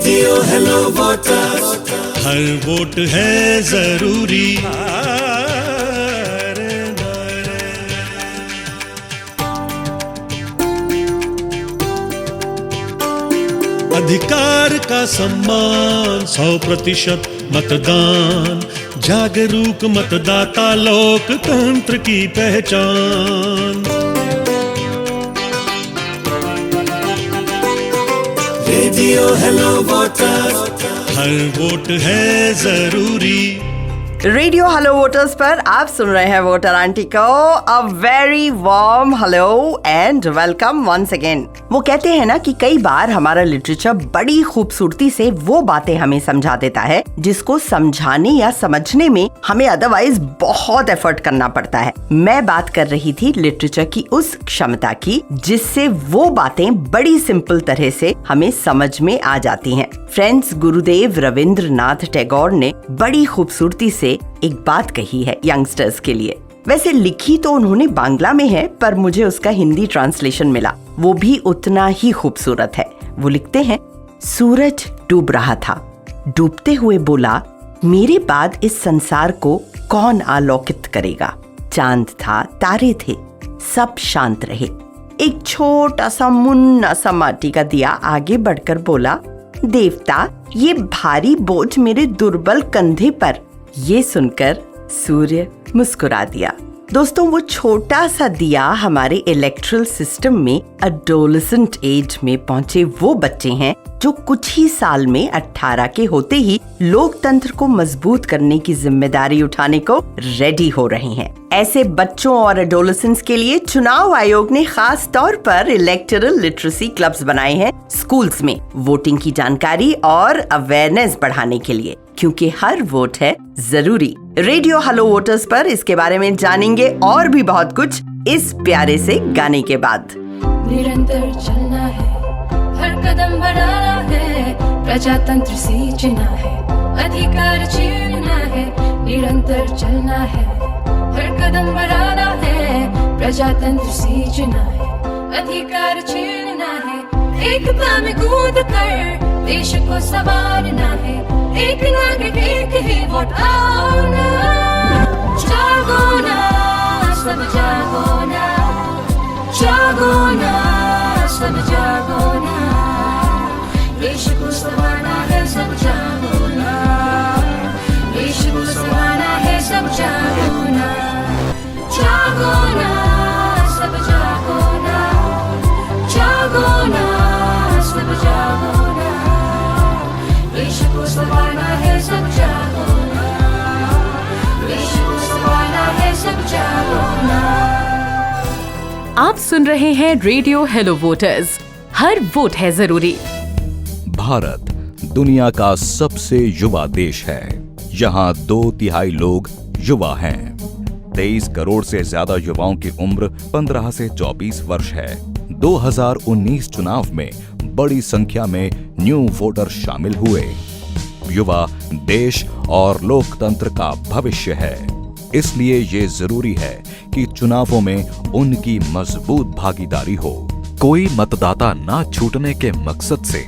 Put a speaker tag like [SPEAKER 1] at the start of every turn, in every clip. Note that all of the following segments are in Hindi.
[SPEAKER 1] रेडियो हेलो वोटर्स, हर वोट है जरूरी। अधिकार का सम्मान, 100% मतदान, जागरूक मतदाता लोकतंत्र की पहचान। रेडियो हेलो वोटर्स, हर वोट है जरूरी।
[SPEAKER 2] रेडियो हेलो वोटर्स पर आप सुन रहे हैं वोटर आंटी को a very warm hello and welcome once again. वो कहते हैं ना कि कई बार हमारा लिटरेचर बड़ी खूबसूरती से वो बातें हमें समझा देता है जिसको समझाने या समझने में हमें अदरवाइज बहुत एफर्ट करना पड़ता है। मैं बात कर रही थी लिटरेचर की उस क्षमता की जिससे वो बातें बड़ी सिंपल तरह से हमें समझ में आ जाती हैं। फ्रेंड्स, गुरुदेव रविंद्रनाथ टैगोर ने बड़ी खूबसूरती से एक बात कही है यंगस्टर्स के लिए। वैसे लिखी तो उन्होंने बांग्ला में है, पर मुझे उसका हिंदी ट्रांसलेशन मिला, वो भी उतना ही खूबसूरत है। वो लिखते हैं, सूरज डूब रहा था, डूबते हुए बोला, मेरे बाद इस संसार को कौन आलोकित करेगा। चांद था, तारे थे, सब शांत रहे। एक छोटा सा मुन्ना सा माटी का दिया आगे बढ़कर बोला, देवता, ये भारी बोझ मेरे दुर्बल कंधे पर। ये सुनकर सूर्य मुस्कुरा दिया। दोस्तों, वो छोटा सा दिया हमारे इलेक्ट्रल सिस्टम में एडोलेसेंट एज में पहुंचे वो बच्चे हैं जो कुछ ही साल में 18 के होते ही लोकतंत्र को मजबूत करने की जिम्मेदारी उठाने को रेडी हो रहे हैं। ऐसे बच्चों और एडोलेसेंट्स के लिए चुनाव आयोग ने खास तौर पर इलेक्टोरल लिटरेसी क्लब्स बनाए हैं स्कूल्स में, वोटिंग की जानकारी और अवेयरनेस बढ़ाने के लिए, क्योंकि हर वोट है जरूरी। रेडियो हेलो वोटर्स पर इसके बारे में जानेंगे और भी बहुत कुछ इस प्यारे से गाने के बाद।
[SPEAKER 3] निरंतर चलना है, हर कदम बढ़ाना है, प्रजातंत्र सींचना है, अधिकार छीनना है। निरंतर चलना है, हर कदम बढ़ाना है, प्रजातंत्र सींचना है, अधिकार छीनना है। एकता में कूद कर देश को संवारना है, एक नागरिक एक ही वोट, आओ ना, जागो ना, सब जागो ना, जागो ना, सब जागो ना, देश को संवारना है, सब जागो ना, देश को संवारना है, सब जागो ना, जागो ना, सब जागो ना, जागो ना, सब जागो ना, देश को संवारना है, सब जागो ना, देश को संवारना है, सब जागो ना।
[SPEAKER 4] आप सुन रहे हैं रेडियो हेलो वोटर्स, हर वोट है जरूरी।
[SPEAKER 5] भारत दुनिया का सबसे युवा देश है। यहाँ 2/3 लोग युवा हैं। 23 करोड़ से ज्यादा युवाओं की उम्र 15 से 24 वर्ष है। 2019 चुनाव में बड़ी संख्या में न्यू वोटर शामिल हुए। युवा देश और लोकतंत्र का भविष्य है, इसलिए ये जरूरी है कि चुनावों में उनकी मजबूत भागीदारी हो। कोई मतदाता ना छूटने के मकसद से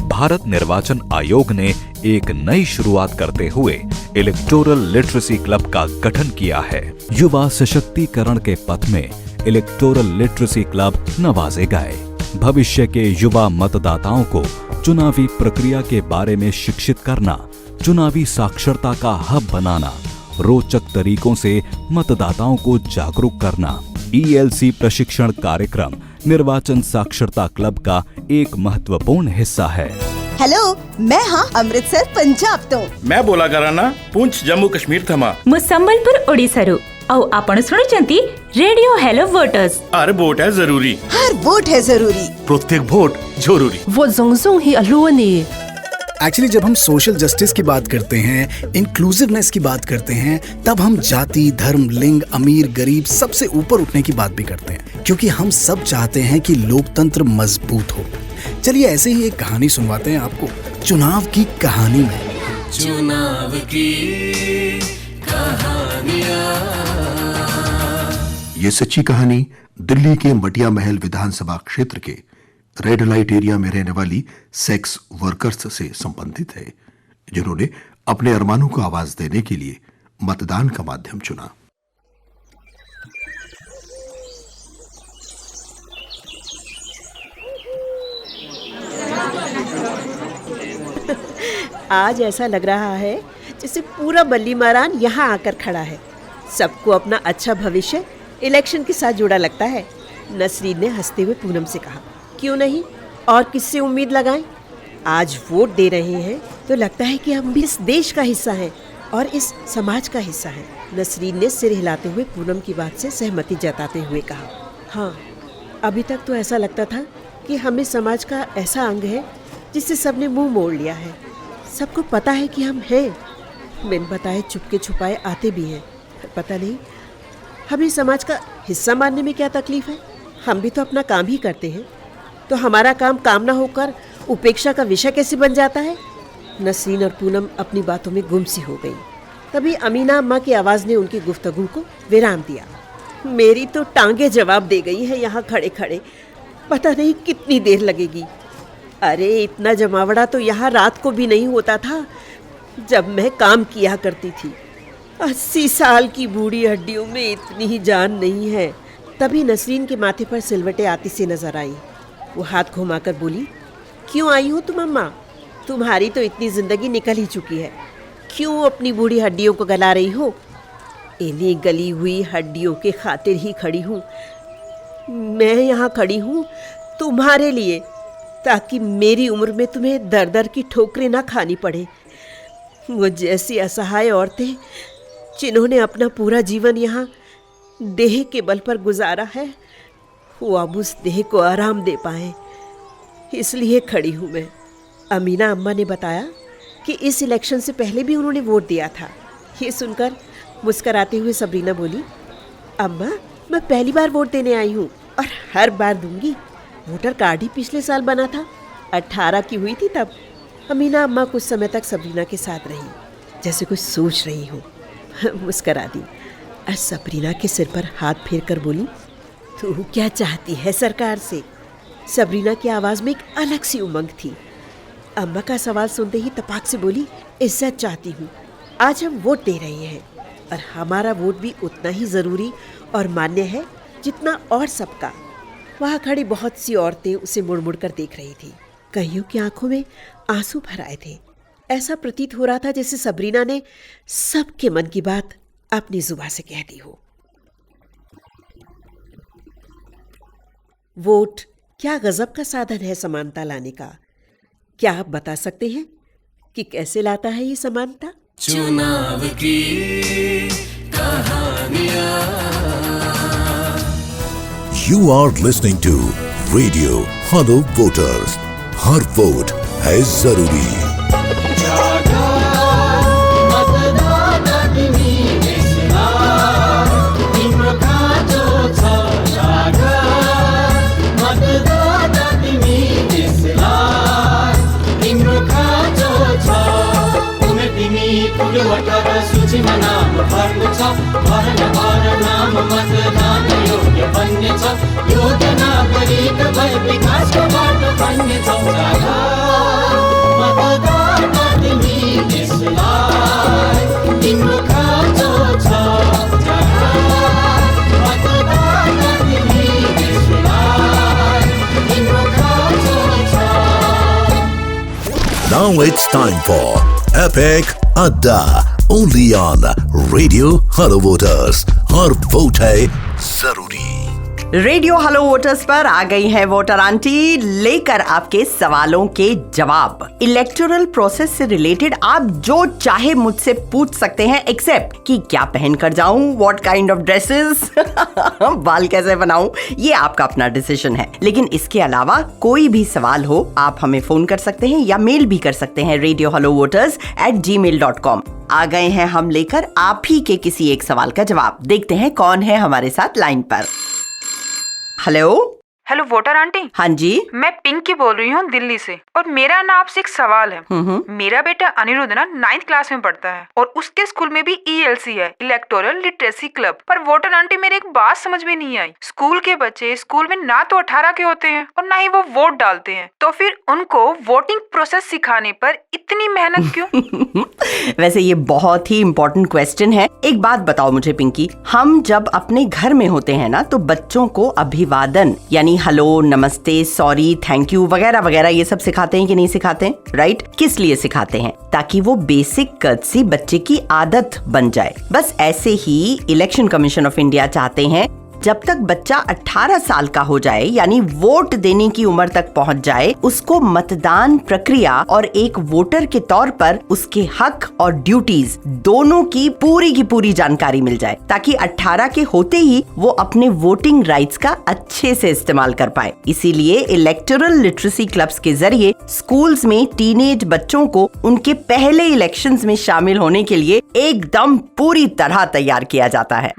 [SPEAKER 5] भारत निर्वाचन आयोग ने एक नई शुरुआत करते हुए इलेक्टोरल लिटरेसी क्लब का गठन किया है। युवा सशक्तिकरण के पथ में इलेक्टोरल लिटरेसी क्लब नवाजे गए। भविष्य के युवा मतदाताओं को चुनावी प्रक्रिया के बारे में शिक्षित करना, चुनावी साक्षरता का हब बनाना, रोचक तरीकों से मतदाताओं को जागरूक करना। ELC प्रशिक्षण कार्यक्रम निर्वाचन साक्षरता क्लब का एक महत्वपूर्ण हिस्सा है।
[SPEAKER 6] हेलो, मैं हाँ अमृतसर पंजाब तो
[SPEAKER 7] मैं बोला कराना पुंछ जम्मू कश्मीर थमा
[SPEAKER 8] मु संबलपुर ओडिशारू और आपण सुनुचंती रेडियो हेलो वोटर्स।
[SPEAKER 7] हर वोट है जरूरी,
[SPEAKER 6] हर वोट है जरूरी,
[SPEAKER 7] प्रत्येक वोट जरूरी।
[SPEAKER 9] वो जोंगजोंग ही अलुअनी।
[SPEAKER 10] एक्चुअली जब हम सोशल जस्टिस की बात करते हैं, इंक्लूसिवनेस की बात करते हैं, तब हम जाति, धर्म, लिंग, अमीर, गरीब सबसे ऊपर उठने की बात भी करते हैं, क्योंकि हम सब चाहते हैं कि लोकतंत्र मजबूत हो। चलिए ऐसे ही एक कहानी सुनवाते हैं आपको, चुनाव की कहानी में।
[SPEAKER 1] चुनाव की कहानियां।
[SPEAKER 11] ये सच्ची कहानी दिल्ली के मटिया महल विधानसभा क्षेत्र के रेड लाइट एरिया में रहने वाली सेक्स वर्कर्स से संबंधित है, जिन्होंने अपने अरमानों को आवाज देने के लिए मतदान का माध्यम चुना।
[SPEAKER 9] आज ऐसा लग रहा है जैसे पूरा बल्ली मारान यहाँ आकर खड़ा है। सबको अपना अच्छा भविष्य इलेक्शन के साथ जुड़ा लगता है। नसरीन ने हंसते हुए पूनम से कहा, क्यों नहीं, और किससे उम्मीद लगाएं? आज वोट दे रहे हैं तो लगता है कि हम भी इस देश का हिस्सा हैं और इस समाज का हिस्सा हैं। नसरीन ने सिर हिलाते हुए पूनम की बात से सहमति जताते हुए कहा, हाँ, अभी तक तो ऐसा लगता था कि हमें समाज का ऐसा अंग है जिससे सबने मुंह मोड़ लिया है। सबको पता है कि हम हैं, बिन बताए चुपके छुपाए आते भी हैं। पता नहीं हमें समाज का हिस्सा मानने में क्या तकलीफ है। हम भी तो अपना काम ही करते हैं, तो हमारा काम काम ना होकर उपेक्षा का विषय कैसे बन जाता है। नसरीन और पूनम अपनी बातों में गुम सी हो गई। तभी अमीना अम्मा की आवाज़ ने उनकी गुफ्तगू को विराम दिया। मेरी तो टांगे जवाब दे गई है यहाँ खड़े खड़े, पता नहीं कितनी देर लगेगी। अरे इतना जमावड़ा तो यहाँ रात को भी नहीं होता था जब मैं काम किया करती थी। 80 साल की बूढ़ी हड्डियों में इतनी ही जान नहीं है। तभी नसरीन के माथे पर सिलवटें आती से नजर आई। वो हाथ घुमाकर बोली, क्यों आई हो तुम अम्मा? तुम्हारी तो इतनी जिंदगी निकल ही चुकी है, क्यों अपनी बूढ़ी हड्डियों को गला रही हो? इन्हीं गली हुई हड्डियों के खातिर ही खड़ी हूँ। मैं यहाँ खड़ी हूँ तुम्हारे लिए, ताकि मेरी उम्र में तुम्हें दर दर की ठोकरें ना खानी पड़े। वो जैसी असहाय औरतें जिन्होंने अपना पूरा जीवन यहाँ देह के बल पर गुजारा है, वो अब उस देह को आराम दे पाए, इसलिए खड़ी हूँ मैं। अमीना अम्मा ने बताया कि इस इलेक्शन से पहले भी उन्होंने वोट दिया था। ये सुनकर मुस्कराते हुए सबरीना बोली, अम्मा मैं पहली बार वोट देने आई हूँ और हर बार दूंगी। वोटर कार्ड ही पिछले साल बना था, 18 की हुई थी तब। अमीना अम्मा कुछ समय तक सबरीना के साथ रही, जैसे कुछ सोच रही हो। मुस्करा दी और सबरीना के सिर पर हाथ फेर कर बोली, तू क्या चाहती है सरकार से? सबरीना की आवाज़ में एक अलग सी उमंग थी। अम्मा का सवाल सुनते ही तपाक से बोली, इज्जत चाहती हूँ। आज हम वोट दे रहे हैं और हमारा वोट भी उतना ही ज़रूरी और मान्य है जितना और सबका। वहाँ खड़ी बहुत सी औरतें उसे मुड़ मुड़ कर देख रही थी। कईयों की आंखों में आंसू भर आए थे। ऐसा प्रतीत हो रहा था जैसे सबरीना ने सबके मन की बात अपनी जुबान से कह दी हो। वोट क्या गजब का साधन है समानता लाने का। क्या आप बता सकते हैं कि कैसे लाता है ये समानता?
[SPEAKER 1] चुनाव की कहानियां।
[SPEAKER 12] You are listening to Radio Hello Voters. Her vote है जरूरी।
[SPEAKER 1] सूचीमा नाम भर्नु छ, भर नाम मतदान योग्य बन्ने छ। योग्य नागरिक भई विकासको बाटो बन्ने छौ। मतदान तिमी देशलाई तिम्रो खाँचो छ। मतदान तिमी देशलाई तिम्रो खाँचो छ।
[SPEAKER 12] Now it's time for Epic Adda, only on Radio Hello Voters. Her vote है जरूरी।
[SPEAKER 2] रेडियो हेलो वोटर्स पर आ गई है वोटर आंटी लेकर आपके सवालों के जवाब। इलेक्टोरल प्रोसेस से रिलेटेड आप जो चाहे मुझसे पूछ सकते हैं, एक्सेप्ट कि क्या पहन कर जाऊं, व्हाट काइंड ऑफ ड्रेसेस, बाल कैसे बनाऊं, ये आपका अपना डिसीजन है। लेकिन इसके अलावा कोई भी सवाल हो आप हमें फोन कर सकते हैं या मेल भी कर सकते हैं radiohellovoters@gmail.com। आ गए हैं हम लेकर आप ही के किसी एक सवाल का जवाब। देखते हैं कौन है हमारे साथ लाइन पर। Hello
[SPEAKER 13] hello voter aunty.
[SPEAKER 2] हाँ जी,
[SPEAKER 13] मैं पिंकी बोल रही हूँ दिल्ली से, और मेरा ना आपसे एक सवाल है। मेरा बेटा अनिरुद्ध ना 9th क्लास में पढ़ता है और उसके स्कूल में भी ELC है, इलेक्टोरल लिटरेसी क्लब। पर वोटर आंटी मेरे एक बात समझ में नहीं आई, स्कूल के बच्चे स्कूल में ना तो 18 के होते हैं और ना ही वो वोट डालते हैं, तो फिर उनको वोटिंग प्रोसेस सिखाने पर इतनी मेहनत क्यों?
[SPEAKER 2] वैसे ये बहुत ही इम्पोर्टेंट क्वेश्चन है। एक बात बताओ मुझे पिंकी, हम जब अपने घर में होते हैं ना तो बच्चों को अभिवादन यानी हेलो, नमस्ते, सॉरी, थैंक यू वगैरह वगैरह ये सब सिखाते हैं कि नहीं सिखाते हैं? राइट? किस लिए सिखाते हैं? ताकि वो बेसिक कर्टसी बच्चे की आदत बन जाए। बस ऐसे ही इलेक्शन कमीशन ऑफ इंडिया चाहते हैं जब तक बच्चा 18 साल का हो जाए यानी वोट देने की उम्र तक पहुंच जाए, उसको मतदान प्रक्रिया और एक वोटर के तौर पर उसके हक और ड्यूटीज दोनों की पूरी जानकारी मिल जाए, ताकि 18 के होते ही वो अपने वोटिंग राइट्स का अच्छे से इस्तेमाल कर पाए। इसीलिए इलेक्टोरल लिटरेसी क्लब्स के जरिए स्कूल्स में टीनेज बच्चों को उनके पहले इलेक्शंस में शामिल होने के लिए एकदम पूरी तरह तैयार किया जाता है।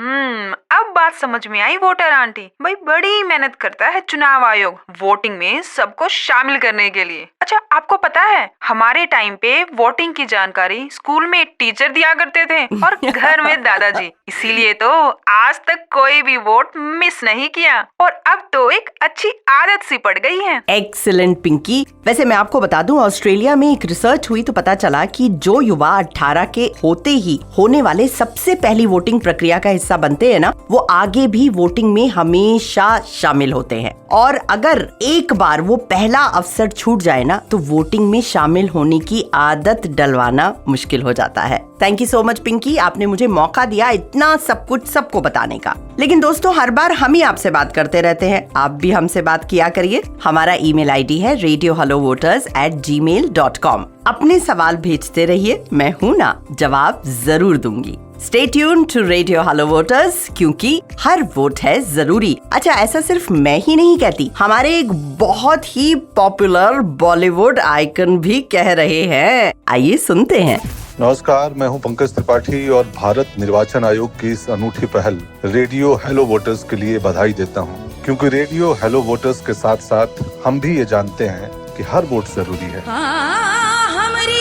[SPEAKER 13] अब बात समझ में आई वोटर आंटी। भाई बड़ी मेहनत करता है चुनाव आयोग वोटिंग में सबको शामिल करने के लिए। अच्छा, आपको पता है हमारे टाइम पे वोटिंग की जानकारी स्कूल में टीचर दिया करते थे और घर में दादाजी, इसीलिए तो आज तक कोई भी वोट मिस नहीं किया और अब तो एक अच्छी आदत सी पड़ गई है।
[SPEAKER 2] एक्सीलेंट पिंकी। वैसे मैं आपको बता दूं, ऑस्ट्रेलिया में एक रिसर्च हुई तो पता चला कि जो युवा 18 के होते ही होने वाले सबसे पहली वोटिंग प्रक्रिया का हिस्सा बनते हैं ना, वो आगे भी वोटिंग में हमेशा शामिल होते हैं। और अगर एक बार वो पहला अवसर छूट जाए ना तो वोटिंग में शामिल होने की आदत डलवाना मुश्किल हो जाता है। Thank you so much Pinky, आपने मुझे मौका दिया इतना सब कुछ सबको बताने का। लेकिन दोस्तों, हर बार हम ही आपसे बात करते रहते हैं, आप भी हमसे बात किया करिए। हमारा ईमेल आईडी है radiohellovoters@gmail.com। अपने सवाल भेजते रहिए, मैं हूँ ना, जवाब जरूर दूंगी। Stay tuned to Radio Hello Voters, क्योंकि हर वोट है जरूरी। अच्छा, ऐसा सिर्फ मैं ही नहीं कहती, हमारे एक बहुत ही पॉपुलर बॉलीवुड आइकन भी कह रहे हैं। आइए सुनते हैं।
[SPEAKER 14] नमस्कार, मैं हूं पंकज त्रिपाठी और भारत निर्वाचन आयोग की इस अनूठी पहल रेडियो हेलो वोटर्स के लिए बधाई देता हूं, क्योंकि रेडियो हेलो वोटर्स के साथ साथ हम भी ये जानते हैं कि हर वोट जरूरी है।
[SPEAKER 15] हमारी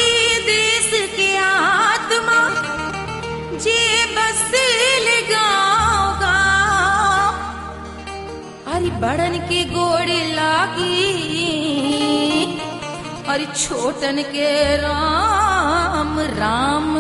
[SPEAKER 15] देश के आत्मा जे बसेल गाँव, अरे बड़न के गोड़ लागी अरे छोटन के राम राम।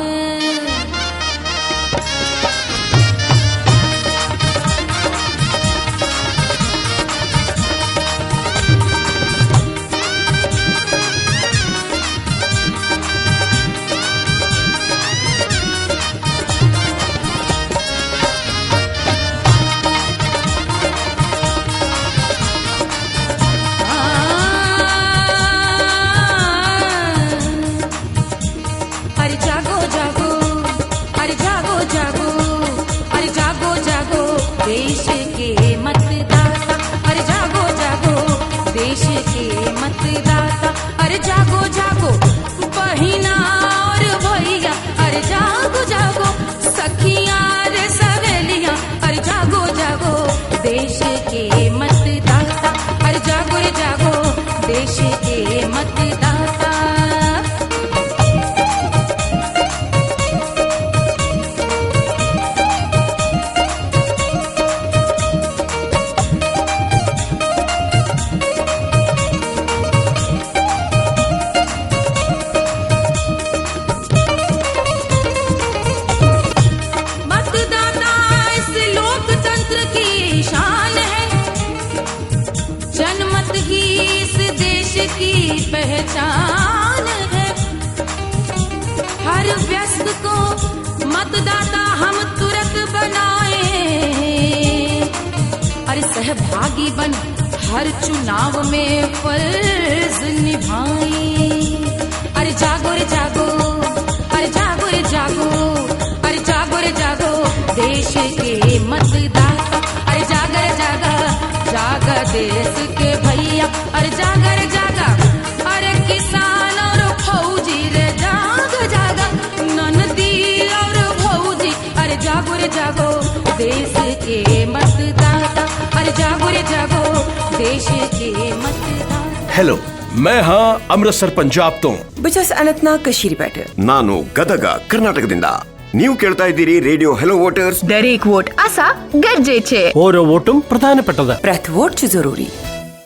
[SPEAKER 15] पहचान है हर व्यस्त को मतदाता हम तुरंत बनाए, अरे सहभागी बन हर चुनाव में फर्ज निभाए। अरे जागो रे जागो, अरे जागो रे जागो, अरे जागो रे जागो देश के मतदाता। अरे जागा रे जागा, जागा देश के भैया, अरे जागा रे जागा, अरे किसान और फौजी रे जाग जागा, ननदी और फौजी, अरे जागो रे जागो देश के मतदाता। अरे जागो रे जागो देश के मतदान
[SPEAKER 16] ಹೆಲೋ मैं हाँ ಅಮೃತಸರ್ ಪಂಜಾಬ್ ತೋ
[SPEAKER 17] ಬಿಜಸ್ ಅನಂತನಾಗ್ ಕಶೀರಿ ಪೇಟೆ.
[SPEAKER 18] ನಾನು ಗದಗ ಕರ್ನಾಟಕದಿಂದ. ನೀವು ಕೇಳ್ತಾ ಇದ್ದೀರಿ ರೇಡಿಯೋ ಹೆಲೋ ವೋಟರ್ಸ್.
[SPEAKER 17] દરેક વોટ આશા ગરજે છે.
[SPEAKER 16] ಓರೋ ವೋಟುಂ ಪ್ರಧಾನಪಟ್ಟದ.
[SPEAKER 17] પ્રત વોટ જરૂરી.